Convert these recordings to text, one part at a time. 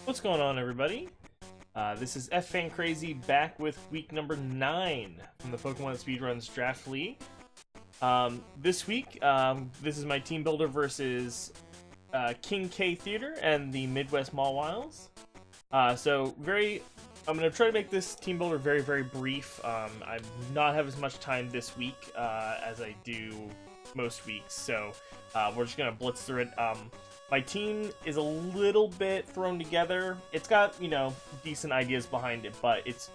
What's going on, everybody? This is Fan Crazy back with week number 9 from the Pokemon Speedruns Draft League. This week, this is my team builder versus KingK Theater and the Midwest Mawiles. I'm going to try to make this team builder very, very brief. I not have as much time this week as I do most weeks, so we're just going to blitz through it. My team is a little bit thrown together. It's got, decent ideas behind it, but it's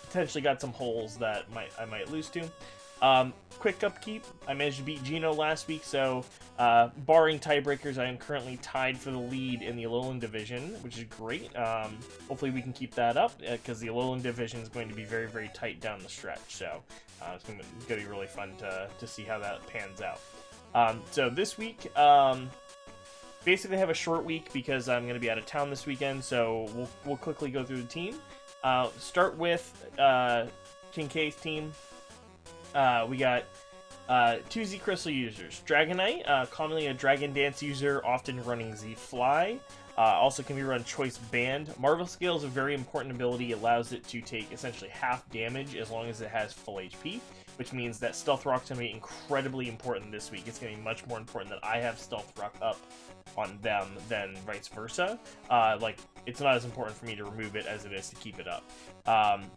potentially got some holes that I might lose to. Quick upkeep. I managed to beat Gino last week, so barring tiebreakers, I am currently tied for the lead in the Alolan Division, which is great. Hopefully we can keep that up, because the Alolan Division is going to be very, very tight down the stretch, so it's going to be really fun to see how that pans out. So this week, basically have a short week because I'm going to be out of town this weekend, so we'll quickly go through the team. Start with KingK's team. We got 2 Z Crystal users. Dragonite, commonly a Dragon Dance user, often running Z Fly. Also can be run Choice Band. Marvel Scale is a very important ability. It allows it to take essentially half damage as long as it has full HP, which means that Stealth Rock's going to be incredibly important this week. It's going to be much more important that I have Stealth Rock up on them than vice versa. It's not as important for me to remove it as it is to keep it up.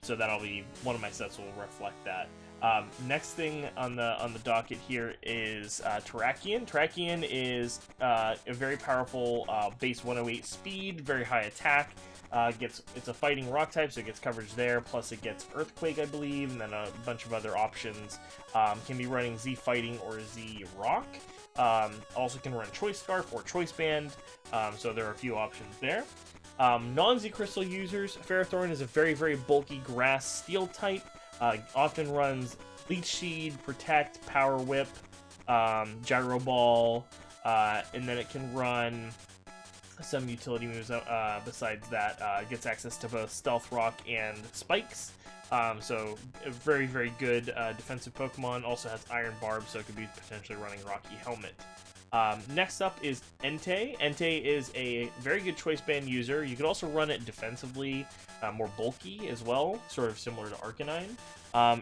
So that'll be one of my sets will reflect that. Next thing on the docket here is Terrakion. Terrakion is a very powerful base 108 speed, very high attack. It's a fighting rock type, so it gets coverage there. Plus it gets Earthquake, I believe, and then a bunch of other options. Can be running Z Fighting or Z Rock. Also can run Choice Scarf or Choice Band. So there are a few options there. Non-Z Crystal users, Ferrothorn is a very, very bulky grass steel type. Often runs Leech Seed, Protect, Power Whip, Gyro Ball, and then it can run some utility moves besides that. It gets access to both Stealth Rock and Spikes, so a very, very good defensive Pokemon. Also has Iron Barb, so it could be potentially running Rocky Helmet. Next up is Entei. Entei is a very good Choice Band user. You could also run it defensively, more bulky as well, sort of similar to Arcanine.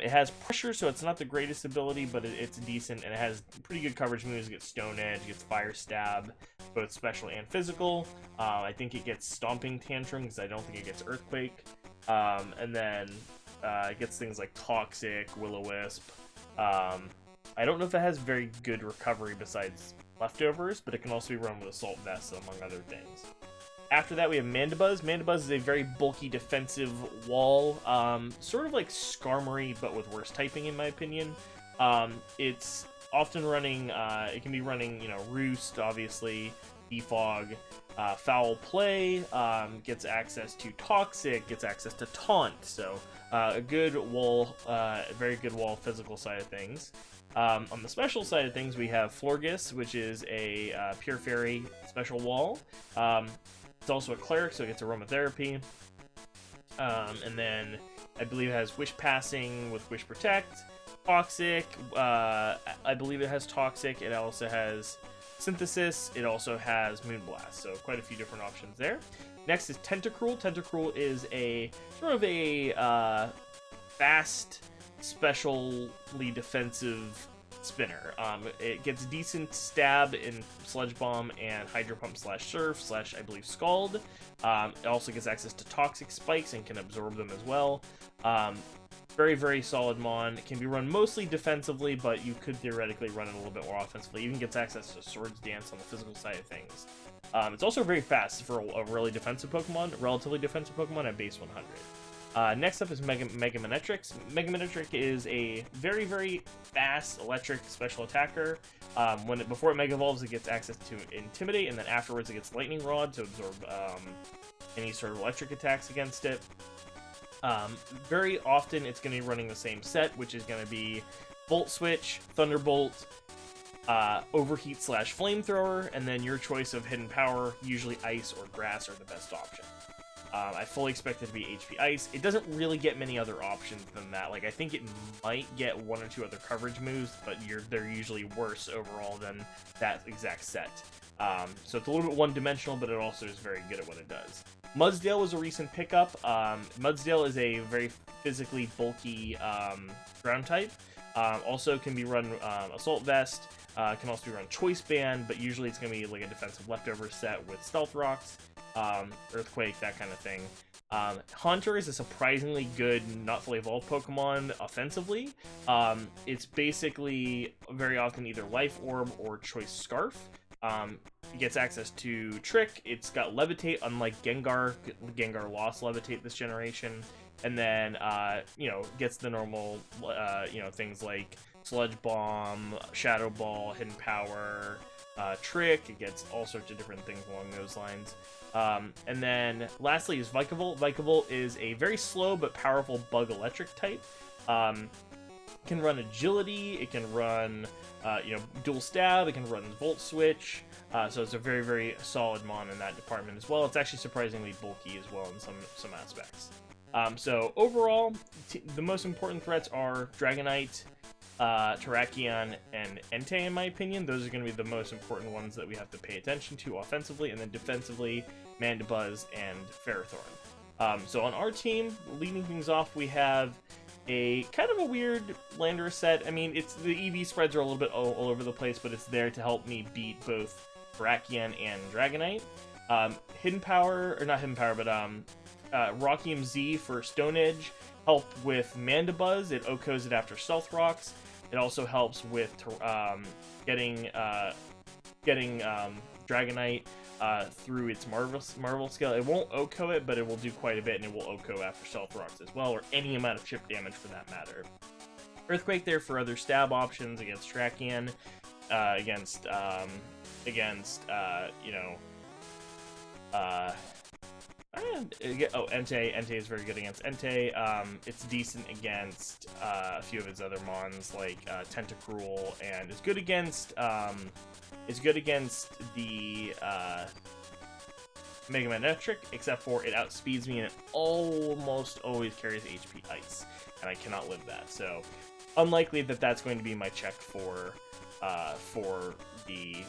It has Pressure, so it's not the greatest ability, but it's decent, and it has pretty good coverage moves. It gets Stone Edge, it gets Fire Stab, both special and physical. I think it gets Stomping Tantrum, because I don't think it gets Earthquake. And then it gets things like Toxic, Will-O-Wisp. I don't know if it has very good recovery besides Leftovers, but it can also be run with Assault Vest, among other things. After that, we have Mandibuzz. Mandibuzz is a very bulky defensive wall, sort of like Skarmory, but with worse typing, in my opinion. It's often running, it can be running, Roost, obviously, Defog, Foul Play, gets access to Toxic, gets access to Taunt, so a good wall, very good wall physical side of things. On the special side of things, we have Florges, which is a Pure Fairy special wall. It's also a Cleric, so it gets Aromatherapy. And then I believe it has Wish Passing with Wish Protect. Toxic, I believe it has Toxic. It also has Synthesis. It also has Moonblast, so quite a few different options there. Next is Tentacruel. Tentacruel is a sort of a fast, specially defensive spinner. It gets decent stab in Sludge Bomb and Hydro Pump / Surf / I believe Scald. It also gets access to Toxic Spikes and can absorb them as well. Very, very solid Mon. It can be run mostly defensively, but you could theoretically run it a little bit more offensively. Even gets access to Swords Dance on the physical side of things. It's also very fast for a really defensive Pokemon, relatively defensive Pokemon at base 100. Next up is Mega Manectric. Mega Manectric is a very, very fast electric special attacker. Before it Mega Evolves, it gets access to Intimidate, and then afterwards it gets Lightning Rod to absorb any sort of electric attacks against it. Very often it's going to be running the same set, which is going to be Volt Switch, Thunderbolt, Overheat / Flamethrower, and then your choice of Hidden Power. Usually Ice or Grass are the best option. I fully expect it to be HP Ice. It doesn't really get many other options than that. Like, I think it might get 1 or 2 other coverage moves, but they're usually worse overall than that exact set. So it's a little bit one-dimensional, but it also is very good at what it does. Mudsdale was a recent pickup. Mudsdale is a very physically bulky ground type. Also can be run Assault Vest, can also be run Choice Band, but usually it's going to be like a defensive leftover set with Stealth Rocks, Earthquake, that kind of thing. Haunter is a surprisingly good, not fully evolved Pokemon offensively. It's basically very often either Life Orb or Choice Scarf. It gets access to Trick. It's got Levitate, unlike Gengar. Gengar lost Levitate this generation. And then, gets the normal, things like Sludge Bomb, Shadow Ball, Hidden Power, Trick. It gets all sorts of different things along those lines. And then, lastly is Vikavolt. Vikavolt is a very slow but powerful Bug Electric type. It can run Agility. It can run, Dual Stab. It can run Volt Switch. So it's a very, very solid mon in that department as well. It's actually surprisingly bulky as well in some aspects. So overall, the most important threats are Dragonite, Terrakion, and Entei, in my opinion. Those are going to be the most important ones that we have to pay attention to offensively, and then defensively, Mandibuzz and Ferrothorn. So on our team, leading things off, we have a kind of a weird Landorus set. I mean, the EV spreads are a little bit all over the place, but it's there to help me beat both Terrakion and Dragonite. Hidden Power, or not Hidden Power, but Rockium Z for Stone Edge help with Mandibuzz. It OHKOs it after Stealth Rocks. It also helps with getting Dragonite through its Marvel Scale. It won't OHKO it, but it will do quite a bit, and it will OHKO after Stealth Rocks as well, or any amount of chip damage for that matter. Earthquake there for other stab options against Terrakion, against Entei. Entei is very good against Entei. It's decent against a few of its other mons like Tentacruel, and it's good against the Mega Man Electric, except for it outspeeds me and it almost always carries HP Ice, and I cannot live that. So unlikely that that's going to be my check for the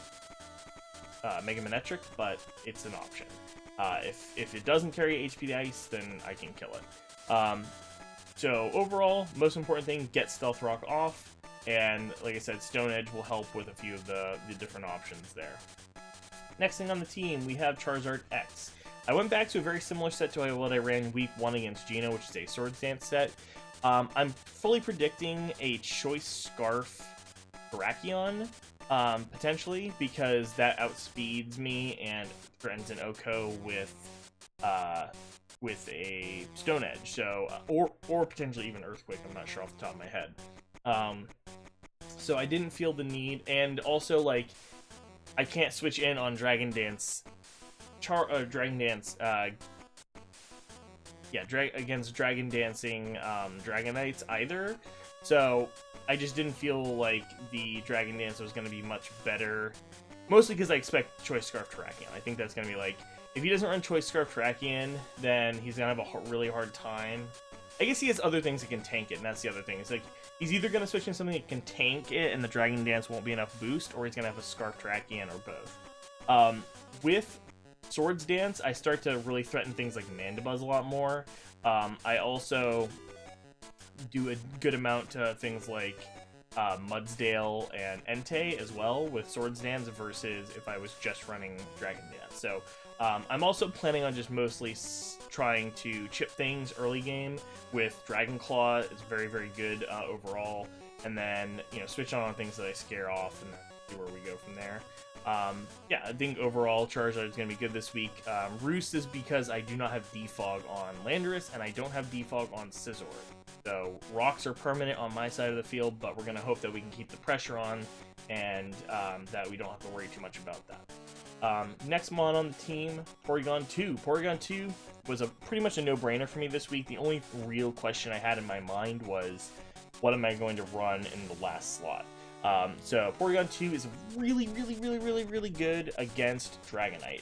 Mega Man Electric, but it's an option. If it doesn't carry HP Ice, then I can kill it. So overall, most important thing, get Stealth Rock off, and like I said, Stone Edge will help with a few of the different options there. Next thing on the team, we have Charizard X. I went back to a very similar set to what I ran week 1 against Gino, which is a Swords Dance set. I'm fully predicting a Choice Scarf Terrakion, potentially, because that outspeeds me and threatens an OHKO with a Stone Edge, so or potentially even Earthquake. I'm not sure off the top of my head. So I didn't feel the need, and also like I can't switch in on Dragon Dance, against Dragon Dancing Dragonites either. So I just didn't feel like the Dragon Dance was going to be much better. Mostly because I expect Choice Scarf Terrakion. I think that's going to be like, if he doesn't run Choice Scarf Terrakion, then he's going to have a really hard time. I guess he has other things that can tank it, and that's the other thing. It's like, he's either going to switch in something that can tank it, and the Dragon Dance won't be enough boost, or he's going to have a Scarf Terrakion, or both. With Swords Dance, I start to really threaten things like Mandibuzz a lot more. I also do a good amount to things like Mudsdale and Entei as well with Swords Dance versus if I was just running Dragon Dance. So I'm also planning on just mostly trying to chip things early game with Dragon Claw. It's very, very good overall. And then, switch on things that I scare off and see where we go from there. Yeah, I think overall Charizard is going to be good this week. Roost is because I do not have Defog on Landorus and I don't have Defog on Scizor. So rocks are permanent on my side of the field, but we're going to hope that we can keep the pressure on and that we don't have to worry too much about that. Next mon on the team, Porygon 2. Porygon 2 was pretty much a no-brainer for me this week. The only real question I had in my mind was, what am I going to run in the last slot? So Porygon 2 is really good against Dragonite.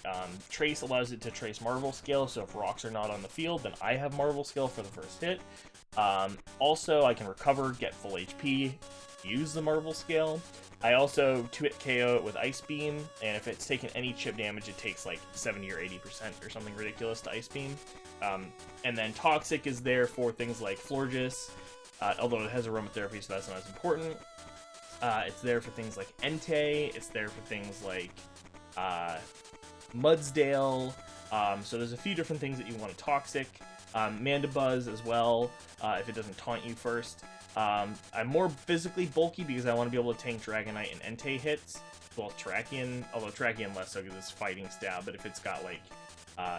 Trace allows it to trace Marvel Scale, so if rocks are not on the field, then I have Marvel Scale for the first hit. Also, I can recover, get full HP, use the Marvel Scale. I also 2-hit KO it with Ice Beam, and if it's taken any chip damage, it takes like 70 or 80% or something ridiculous to Ice Beam. And then Toxic is there for things like Florges, although it has aromatherapy, so that's not as important. It's there for things like Entei, it's there for things like Mudsdale, so there's a few different things that you want to Toxic. Mandibuzz as well, if it doesn't taunt you first. I'm more physically bulky because I want to be able to tank Dragonite and Entei hits, as well as Terrakion, although Terrakion less so because it's fighting stab, but if it's got like,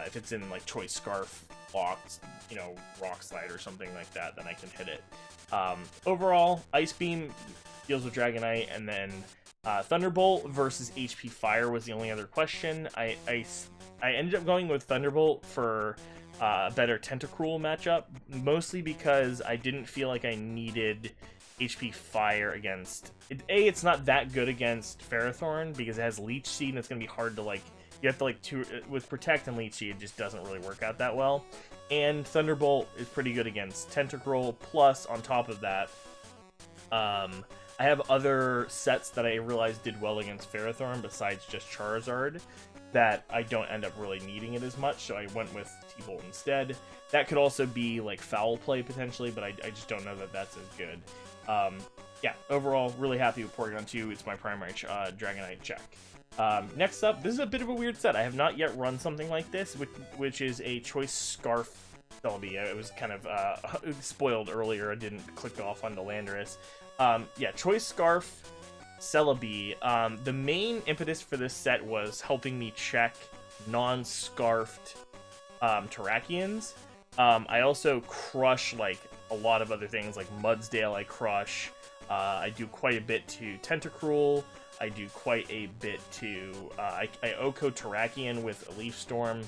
if it's in like Choice Scarf, Locked, you know, Rock Slide or something like that, then I can hit it. Overall, Ice Beam deals with Dragonite, and then Thunderbolt versus HP Fire was the only other question. I ended up going with Thunderbolt for a better Tentacruel matchup, mostly because I didn't feel like I needed HP Fire against... it's not that good against Ferrothorn, because it has Leech Seed, and it's going to be hard to, like... You have to, like, with Protect and Leech Seed, it just doesn't really work out that well. And Thunderbolt is pretty good against Tentacruel, plus, on top of that, I have other sets that I realized did well against Ferrothorn besides just Charizard that I don't end up really needing it as much, so I went with T-Bolt instead. That could also be like Foul Play potentially, but I just don't know that that's as good. Yeah, overall, really happy with Porygon 2. It's my primary Dragonite check. Next up, this is a bit of a weird set. I have not yet run something like this, which is a Choice Scarf Celebi. It was kind of spoiled earlier. I didn't click off onto Landorus. Yeah, Choice Scarf Celebi. The main impetus for this set was helping me check non-scarfed Terrakions. I also crush like a lot of other things like Mudsdale. I crush. I do quite a bit to Tentacruel. I do quite a bit to I Oko Terrakion with a Leaf Storm.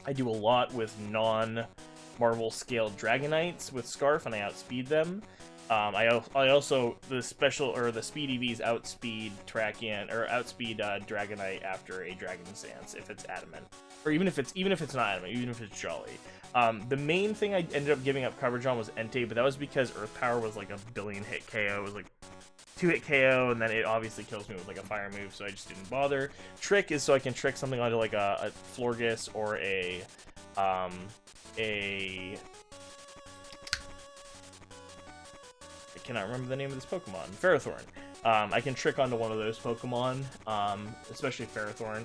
I do a lot with non-Marvel scaled Dragonites with Scarf, and I outspeed them. I also the Speed EVs outspeed Terrakion or outspeed Dragonite after a Dragon Stance if it's adamant, or even if it's not adamant, even if it's Jolly. The main thing I ended up giving up coverage on was Entei, but that was because Earth Power was like a billion hit KO. It was like 2-hit KO, and then it obviously kills me with like a fire move, so I just didn't bother. Trick is so I can trick something onto like a Florges or a I cannot remember the name of this Pokemon. Ferrothorn. I can trick onto one of those Pokemon, especially Ferrothorn.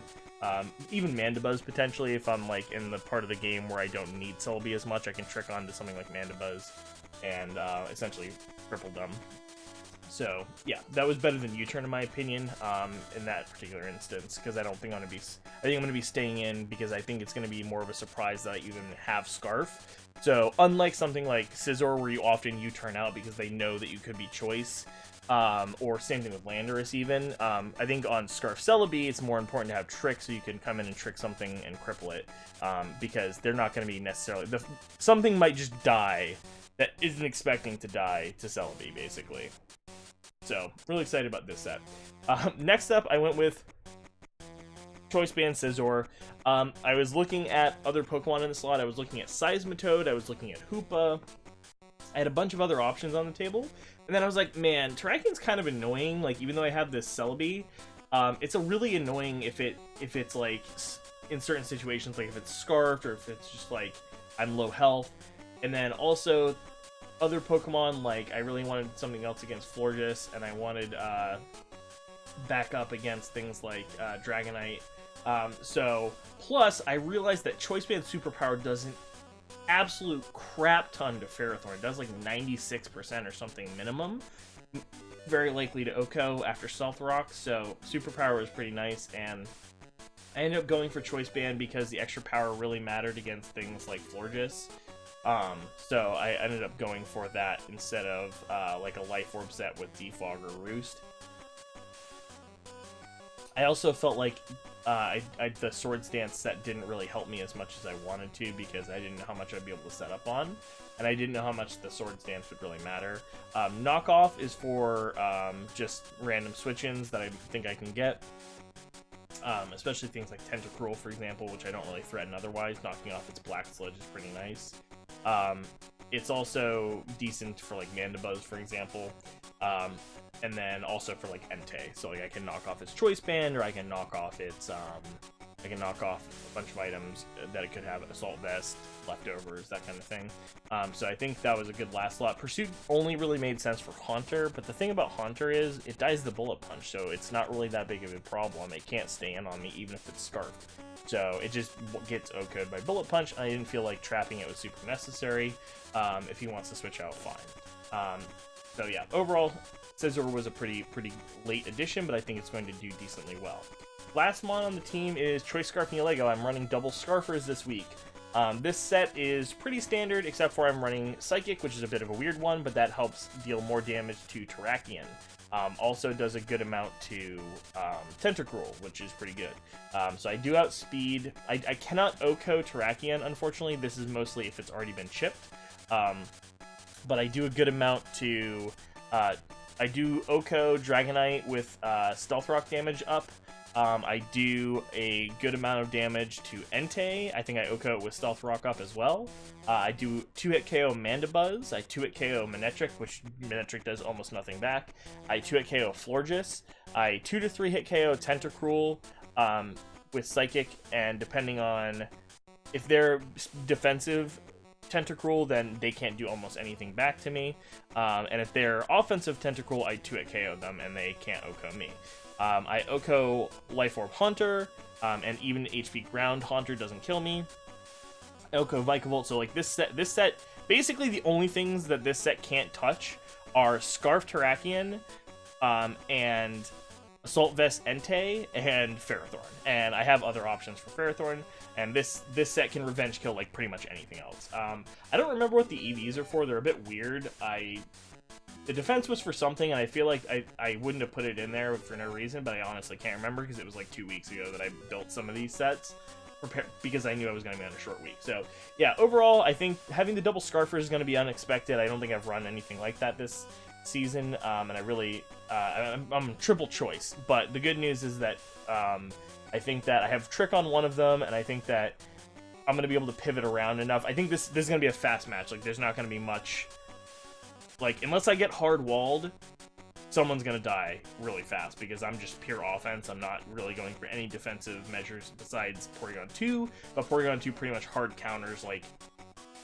Even Mandibuzz potentially, if I'm like in the part of the game where I don't need Celebi as much, I can trick onto something like Mandibuzz and essentially cripple them. So yeah, that was better than U-turn in my opinion, in that particular instance, because I don't think I'm gonna be. I think I'm gonna be staying in because I think it's gonna be more of a surprise that I even have Scarf. So unlike something like Scizor, where you often U-turn out because they know that you could be Choice, or same thing with Landorus even, I think on Scarf Celebi, it's more important to have Trick so you can come in and trick something and cripple it, because they're not going to be necessarily... something might just die that isn't expecting to die to Celebi, basically. So, really excited about this set. Next up, I went with Choice Band Scizor. I was looking at other Pokemon in the slot. I was looking at Seismitoad, I was looking at Hoopa. I had a bunch of other options on the table, and then I was like, man, Terrakion's kind of annoying. Like, even though I have this Celebi, it's a really annoying if it's like in certain situations, like if it's Scarfed or if it's just like I'm low health. And then also other Pokemon, like I really wanted something else against Florges, and I wanted back up against things like Dragonite. So plus I realized that Choice Band Superpower doesn't absolute crap ton to Ferrothorn. It does like 96% or something minimum. Very likely to Oko after Stealth Rock, so Superpower is pretty nice, and I ended up going for Choice Band because the extra power really mattered against things like Florges. So I ended up going for that instead of like a Life Orb set with Defog or Roost. I also felt like the Swords Dance set didn't really help me as much as I wanted to, because I didn't know how much I'd be able to set up on, and I didn't know how much the Swords Dance would really matter. Knockoff is for just random switch-ins that I think I can get, especially things like Tentacruel, for example, which I don't really threaten otherwise. Knocking off its Black Sludge is pretty nice. It's also decent for like Mandibuzz, for example. And then also for like Entei, so like I can knock off its Choice Band, or I can knock off its I can knock off a bunch of items that it could have, Assault Vest, leftovers, that kind of thing. So I think that was a good last slot. Pursuit only really made sense for Haunter, but the thing about Haunter is it dies the Bullet Punch, so it's not really that big of a problem. It can't stand on me even if it's Scarfed. So it just gets OHKO'd by Bullet Punch. I didn't feel like trapping it was super necessary. If he wants to switch out, fine. So yeah, overall, Scizor was a pretty late addition, but I think it's going to do decently well. Last mon on the team is Choice Scarf Lego. I'm running double Scarfers this week. This set is pretty standard, except for I'm running Psychic, which is a bit of a weird one, but that helps deal more damage to Terrakion. Also does a good amount to Tentacruel, which is pretty good. So I do outspeed. I cannot OHKO Terrakion, unfortunately. This is mostly if it's already been chipped. But I do a good amount to... I do OHKO Dragonite with Stealth Rock damage up. I do a good amount of damage to Entei. I think I OHKO it with Stealth Rock up as well. I do 2-hit KO Mandibuzz. I 2-hit KO Manectric, which Manectric does almost nothing back. I 2-hit KO Florges. I 2 to 3 hit KO Tentacruel with Psychic, and depending on if they're defensive Tentacruel, then they can't do almost anything back to me. And if they're offensive Tentacruel, I 2-hit KO them and they can't OHKO me. I OHKO Life Orb Haunter, and even HP Ground Haunter doesn't kill me. I OHKO Vikavolt, so like this set, basically the only things that this set can't touch are Scarf Terrakion, and Assault Vest Entei, and Ferrothorn. And I have other options for Ferrothorn, and this set can revenge kill like pretty much anything else. I don't remember what the EVs are for. They're a bit weird. The defense was for something, and I feel like I wouldn't have put it in there for no reason, but I honestly can't remember because it was like 2 weeks ago that I built some of these sets because I knew I was going to be on a short week. So yeah, overall, I think having the double Scarfer is going to be unexpected. I don't think I've run anything like that this season, and I really I'm triple choice. But the good news is that I think that I have Trick on one of them, and I think that I'm going to be able to pivot around enough. I think this is going to be a fast match. Like, there's not going to be much... Like, unless I get hard-walled, someone's going to die really fast, because I'm just pure offense. I'm not really going for any defensive measures besides Porygon 2, but Porygon 2 pretty much hard counters, like,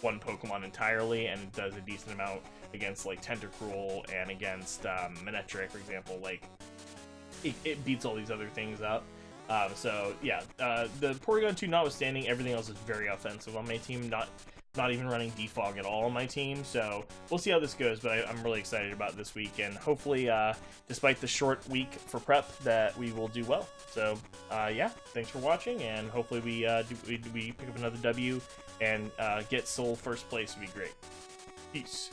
one Pokemon entirely, and it does a decent amount against, like, Tentacruel and against Manectric, for example. Like, it beats all these other things up. So, yeah, the Porygon 2 notwithstanding, everything else is very offensive on my team, not even running Defog at all on my team, so we'll see how this goes, but I'm really excited about this week, and hopefully, despite the short week for prep, that we will do well. So, yeah, thanks for watching, and hopefully we pick up another W, and get Soul first place would be great. Peace.